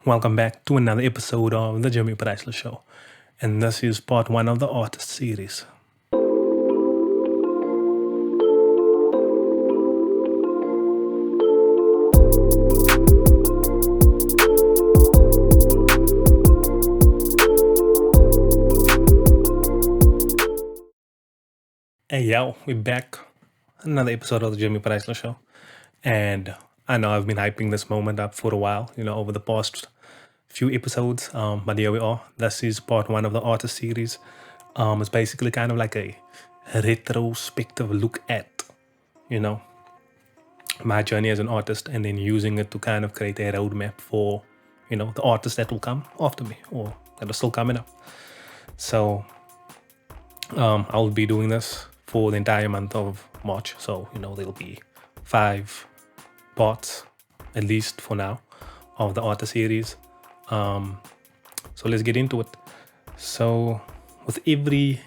Welcome back to another episode of the Jimi Priceless Show. And this is part one of the artist series. Hey yo, we're back. Another episode of the Jimi Priceless Show. And I know I've been hyping this moment up for a while, over the past few episodes. But here we are. This is part one of the artist series. It's basically kind of like a retrospective look at, my journey as an artist, and then using it to kind of create a roadmap for, the artists that will come after me or that are still coming up. So I'll be doing this for the entire month of March. So, there'll be 5 parts, at least for now, of the artist series. So let's get into it. So with every,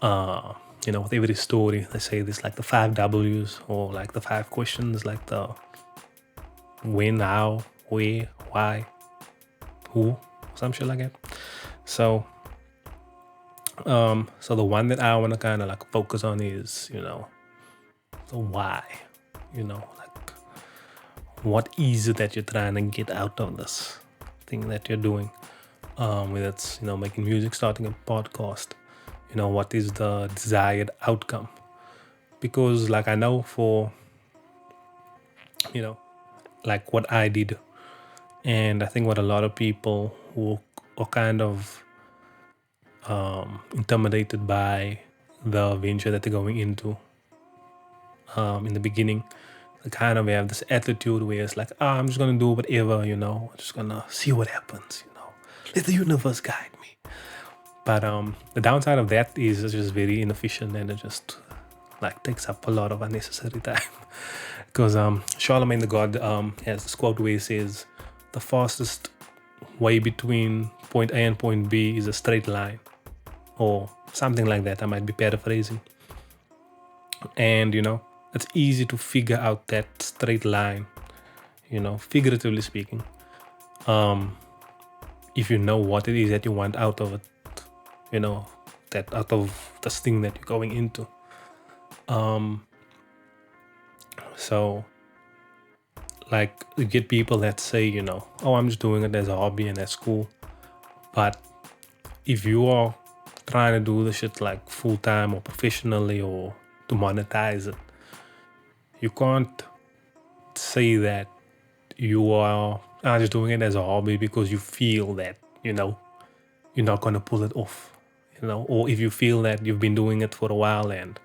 with every story, let's say there's like the 5 W's or like the 5 questions, like the when, how, where, why, who, some shit like that. So the one that I want to kind of like focus on is, the why, like what is it that you're trying to get out of this thing that you're doing? Whether it's, making music, starting a podcast, what is the desired outcome? Because like I know for, like what I did, and I think what a lot of people who are kind of intimidated by the venture that they're going into in the beginning, they kind of have this attitude where it's like, I'm just gonna do whatever, I'm just gonna see what happens, let the universe guide me. But the downside of that is it's just very inefficient, and it just like takes up a lot of unnecessary time. Because Charlemagne the God has this quote where he says, the fastest way between point A and point B is a straight line, or something like that. I might be paraphrasing. And it's easy to figure out that straight line, figuratively speaking, if you know what it is that you want out of it, that out of this thing that you're going into. So like you get people that say, oh, I'm just doing it as a hobby and that's cool. But if you are trying to do the shit like full time or professionally or to monetize it, you can't say that you are just doing it as a hobby because you feel that, you're not going to pull it off, or if you feel that you've been doing it for a while and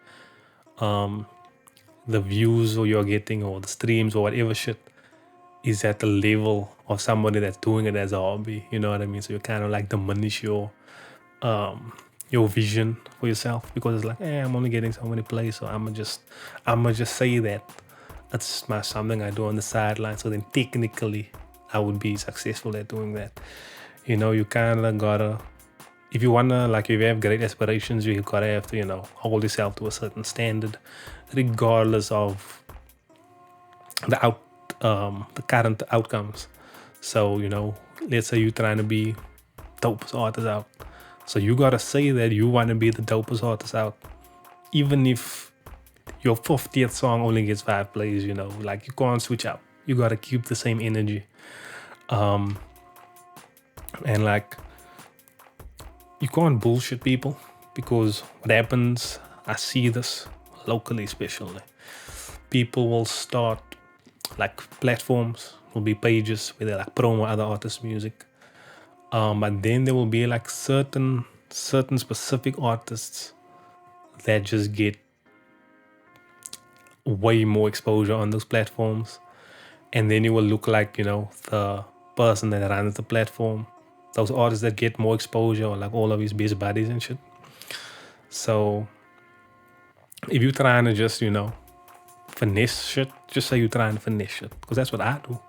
the views or you're getting or the streams or whatever shit is at the level of somebody that's doing it as a hobby, you know what I mean? So you kind of like diminish your vision for yourself, because it's like, I'm only getting so many plays, so I'm gonna just say that that's something I do on the sideline. So then technically I would be successful at doing that. You kind of gotta, if you wanna, like, if you have great aspirations, you gotta have to, hold yourself to a certain standard, regardless of the current outcomes. So, let's say you're trying to be dopest artist out. So you gotta say that you want to be the dopest artist out, even if your 50th song only gets 5 plays. Like you can't switch up. You gotta keep the same energy, and like you can't bullshit people, because what happens, I see this locally especially, people will start like platforms, will be pages where they like promo other artists' music. But then there will be like certain specific artists that just get way more exposure on those platforms, and then you will look like, the person that runs the platform, those artists that get more exposure, or like all of his best buddies and shit. So if you're trying to just, finesse shit, just say you're trying to finesse shit, because that's what I do.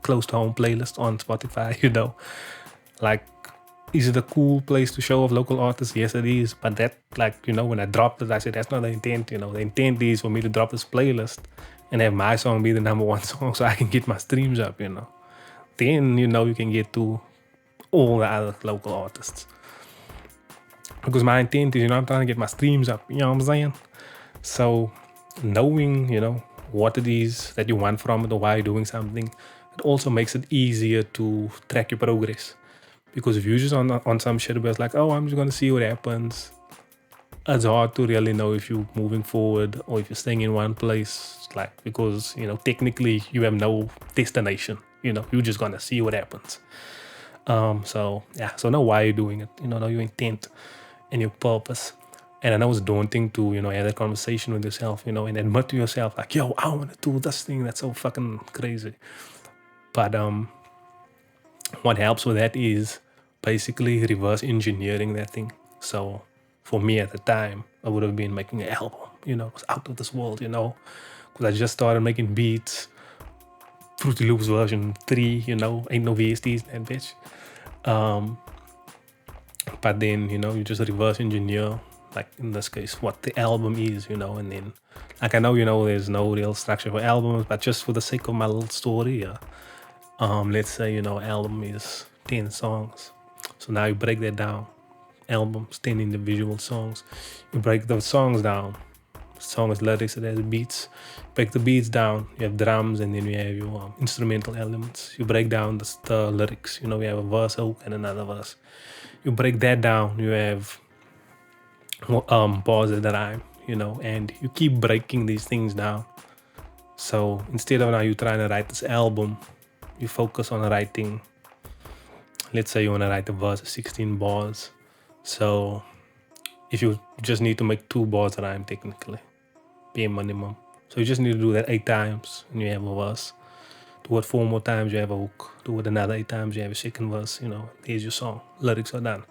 Close to home playlist on Spotify. Like, is it a cool place to show off local artists? Yes, it is. But that, like, when I dropped it, I said that's not the intent. The intent is for me to drop this playlist and have my song be the number 1 song so I can get my streams up. then, you can get to all the other local artists. Because my intent is, I'm trying to get my streams up, you know what I'm saying? So knowing, what it is that you want from it or why you're doing something, it also makes it easier to track your progress. Because if you're just on some shit where it's like, oh, I'm just going to see what happens, it's hard to really know if you're moving forward or if you're staying in one place, like, because, technically you have no destination, you're just going to see what happens. So know why you're doing it, know your intent and your purpose. And I know it's daunting to, have that conversation with yourself, and admit to yourself, like, yo, I want to do this thing that's so fucking crazy. But what helps with that is basically reverse engineering that thing. So for me at the time, I would have been making an album, it was out of this world, because I just started making beats, Fruity Loops version 3, ain't no VSTs in that bitch. But then, you just reverse engineer, like in this case, what the album is, and then, like, I know, there's no real structure for albums, but just for the sake of my little story, let's say, album is 10 songs. So now you break that down. Albums, 10 individual songs. You break those songs down. Song is lyrics, it has beats. Break the beats down. You have drums, and then you have your instrumental elements. You break down the lyrics. You have a verse, hook, and another verse. You break that down. You have pause at the rhyme, and you keep breaking these things down. So instead of now you trying to write this album, you focus on writing. Let's say you want to write a verse of 16 bars. So if you just need to make 2 bars rhyme technically, bare minimum. So you just need to do that 8 times and you have a verse. Do it 4 more times, you have a hook. Do it another 8 times, you have a second verse. There's your song. Lyrics are done.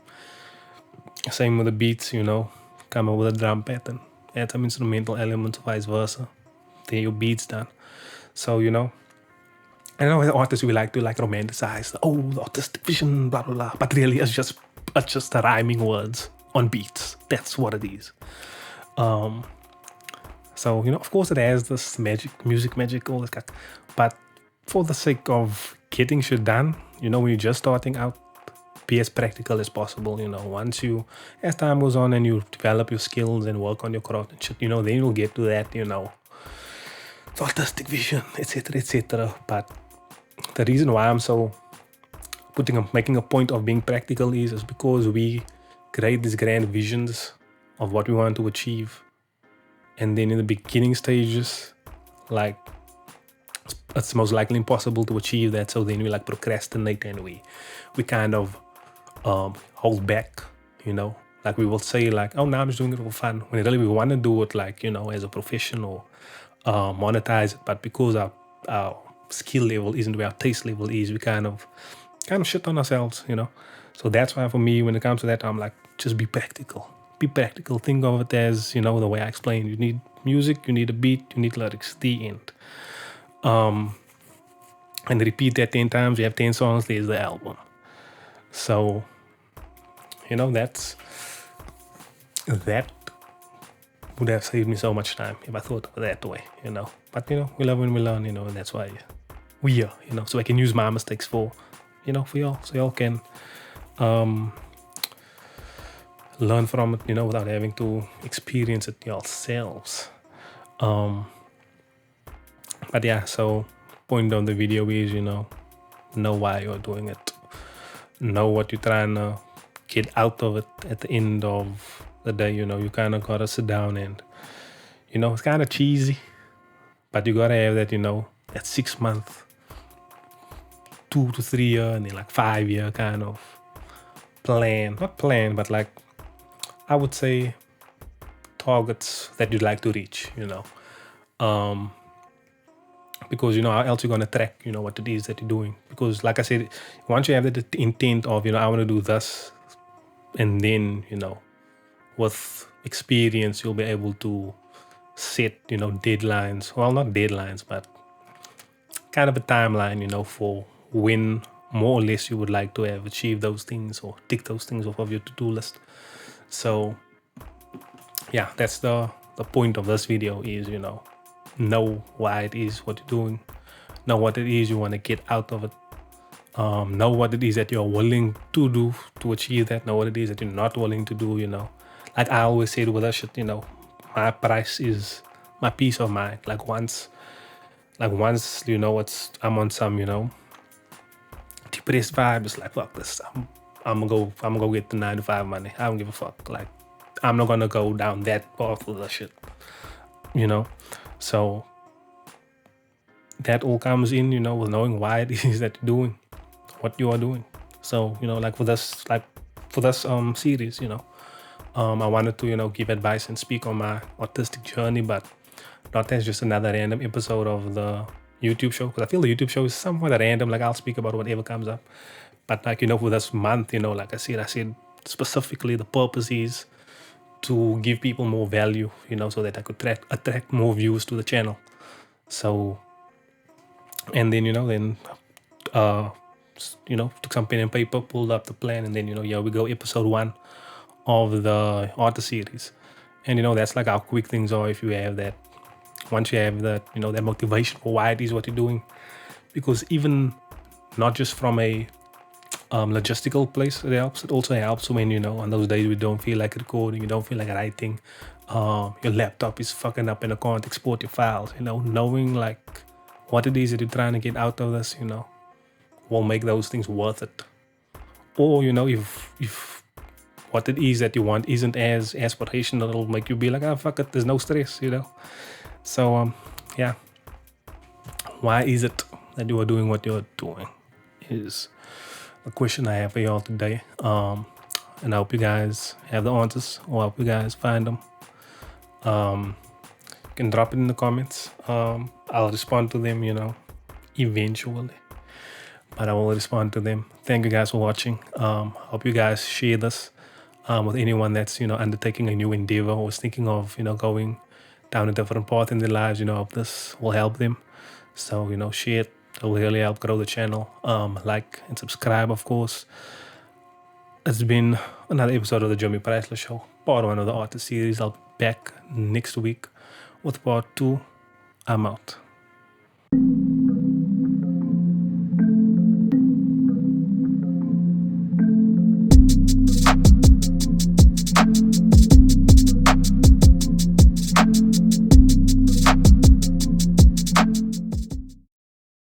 Same with the beats, come up with a drum pattern. Add some instrumental elements, vice versa. Then your beats done. So, I know as artists we like to romanticize the artistic vision, blah blah blah. But really it's just the rhyming words on beats. That's what it is. So, of course it has this music magic, all this kind. But for the sake of getting shit done, when you're just starting out, be as practical as possible. Once as time goes on and you develop your skills and work on your craft and shit, then you'll get to that, the artistic vision, etc., etc. But the reason why I'm so making a point of being practical is because we create these grand visions of what we want to achieve, and then in the beginning stages, like, it's most likely impossible to achieve that. So then we procrastinate and we kind of hold back, like we will say oh, now I'm just doing it for fun, when really we want to do it as a profession or monetize it. But because our skill level isn't where our taste level is, we kind of shit on ourselves, So that's why for me, when it comes to that, I'm like, just be practical. Think of it as, the way I explained. You need music, you need a beat, you need lyrics, the end. And repeat that 10 times, you have 10 songs, there's the album. So, that would have saved me so much time if I thought of it that way, But, we love when we learn, and that's why we are, so I can use my mistakes for y'all, so y'all can learn from it, without having to experience it yourselves. But yeah, so point of the video is, know why you're doing it. Know what you're trying to get out of it at the end of the day. You kind of got to sit down and, it's kind of cheesy, but you got to have that, that 6 month, 2 to 3 year, and then 5 year kind of plan. Not plan, but I would say targets that you'd like to reach, because how else you're going to track what it is that you're doing. Because like I said, once you have the intent of I want to do this, and then with experience you'll be able to set deadlines. Well, not deadlines, but kind of a timeline for when more or less you would like to have achieved those things or tick those things off of your to-do list. So yeah, that's the point of this video is know why it is what you're doing, know what it is you want to get out of it, Know what it is that you're willing to do to achieve that. Know what it is that you're not willing to do. Like I always say with that shit, my price is my peace of mind. Like once I'm on some depressed vibe, it's like fuck this. I'm gonna go get the 9 to 5 money. I don't give a fuck. Like I'm not gonna go down that path with that shit. So that all comes in, with knowing why it is that you're doing what you are doing. So, like for this series, I wanted to, give advice and speak on my autistic journey, but not as just another random episode of the YouTube show. Because I feel the YouTube show is somewhat random. Like I'll speak about whatever comes up. But like, for this month, like I said specifically the purpose is to give people more value, so that I could attract more views to the channel. So, and then, took some pen and paper, pulled up the plan, and then, here we go, episode 1 of the artist series. And, that's like how quick things are if you have that, once you have that, that motivation for why it is what you're doing. Because even not just from a logistical place, it helps. It also helps when, on those days we don't feel like recording, you don't feel like writing, your laptop is fucking up and you can't export your files, knowing like what it is that you're trying to get out of this, will make those things worth it. Or, if what it is that you want isn't as aspirational, it'll make you be like, fuck it, there's no stress, So, yeah. Why is it that you are doing what you're doing is a question I have for y'all today. And I hope you guys have the answers, or I hope you guys find them. You can drop it in the comments. I'll respond to them, eventually. But I will respond to them. Thank you guys for watching. Hope you guys share this with anyone that's, undertaking a new endeavor or is thinking of, going down a different path in their lives. Hope this will help them. So, share it. It will really help grow the channel. Like and subscribe, of course. It's been another episode of the Jimi Priceless Show, part 1 of the artist series. I'll be back next week with part 2. I'm out.